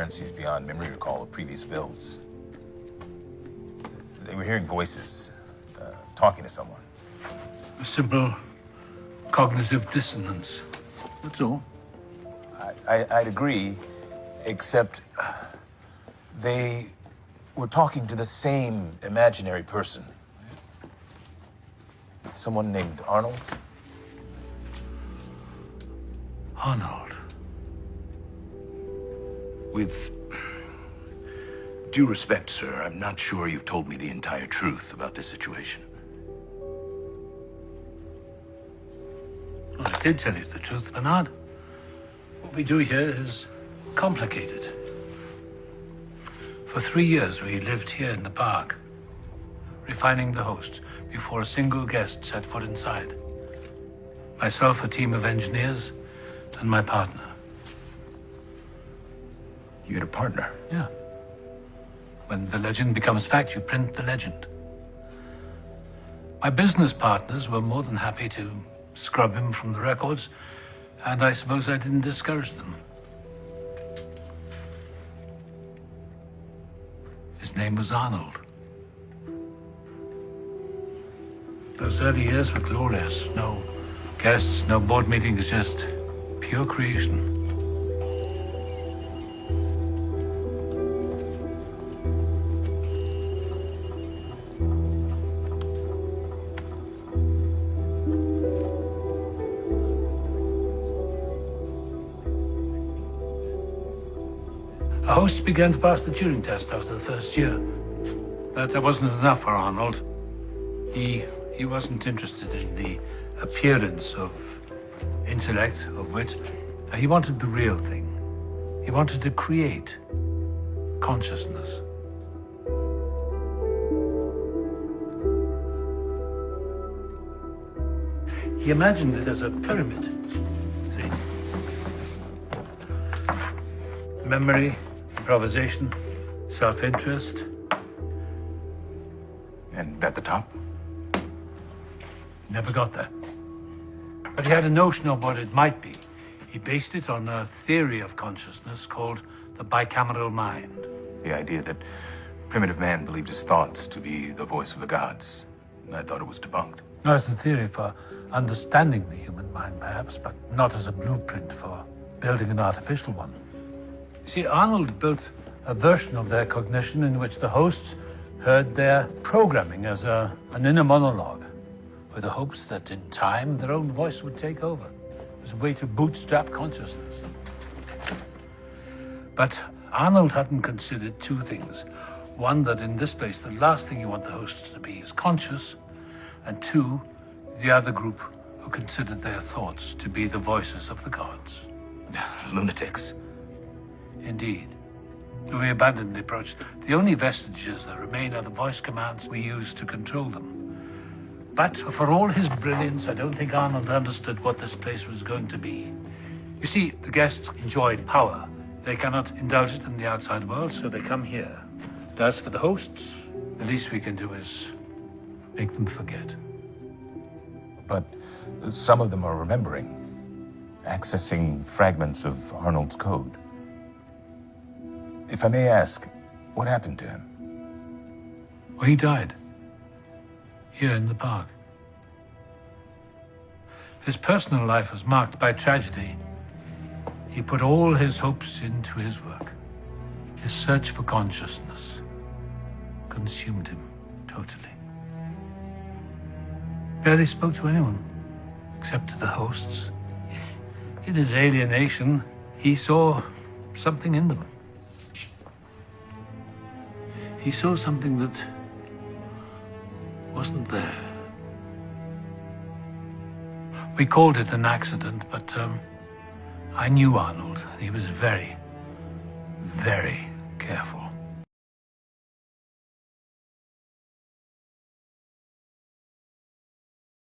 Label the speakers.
Speaker 1: Currencies beyond memory recall of previous builds. They were hearing voices, talking to someone.
Speaker 2: A simple cognitive dissonance. That's all.
Speaker 1: I'd agree, except they were talking to the same imaginary person. Someone named Arnold.
Speaker 2: Arnold.
Speaker 3: With due respect, sir, I'm not sure you've told me the entire truth about this situation.
Speaker 2: Well, I did tell you the truth, Bernard. What we do here is complicated. For 3 years, we lived here in the park, refining the host before a single guest set foot inside. Myself, a team of engineers, and my partner.
Speaker 3: You had a partner?
Speaker 2: Yeah. When the legend becomes fact, you print the legend. My business partners were more than happy to scrub him from the records, and I suppose I didn't discourage them. His name was Arnold. Those early years were glorious. No guests, no board meetings, just pure creation. A host began to pass the Turing test after the first year. But that wasn't enough for Arnold. He wasn't interested in the appearance of intellect, of wit. He wanted the real thing. He wanted to create consciousness. He imagined it as a pyramid. See? Memory, improvisation, self-interest.
Speaker 3: And at the top?
Speaker 2: Never got there. But he had a notion of what it might be. He based it on a theory of consciousness called the bicameral mind.
Speaker 1: The idea that primitive man believed his thoughts to be the voice of the gods. I thought it was debunked.
Speaker 2: Not as a theory for understanding the human mind, perhaps, but not as a blueprint for building an artificial one. You see, Arnold built a version of their cognition in which the hosts heard their programming as an inner monologue, with the hopes that in time their own voice would take over. It was a way to bootstrap consciousness. But Arnold hadn't considered two things. One, that in this place, the last thing you want the hosts to be is conscious, and two, the other group who considered their thoughts to be the voices of the gods.
Speaker 3: Lunatics.
Speaker 2: Indeed. We abandoned the approach. The only vestiges that remain are the voice commands we use to control them. But for all his brilliance, I don't think Arnold understood what this place was going to be. You see, the guests enjoyed power. They cannot indulge it in the outside world, so they come here. And as for the hosts, the least we can do is make them forget.
Speaker 1: But some of them are remembering, accessing fragments of Arnold's code. If I may ask, what happened to him?
Speaker 2: Well, he died. Here in the park. His personal life was marked by tragedy. He put all his hopes into his work. His search for consciousness consumed him totally. Barely spoke to anyone, except to the hosts. In his alienation, he saw something in them. He saw something that wasn't there. We called it an accident, but I knew Arnold. He was very, very careful.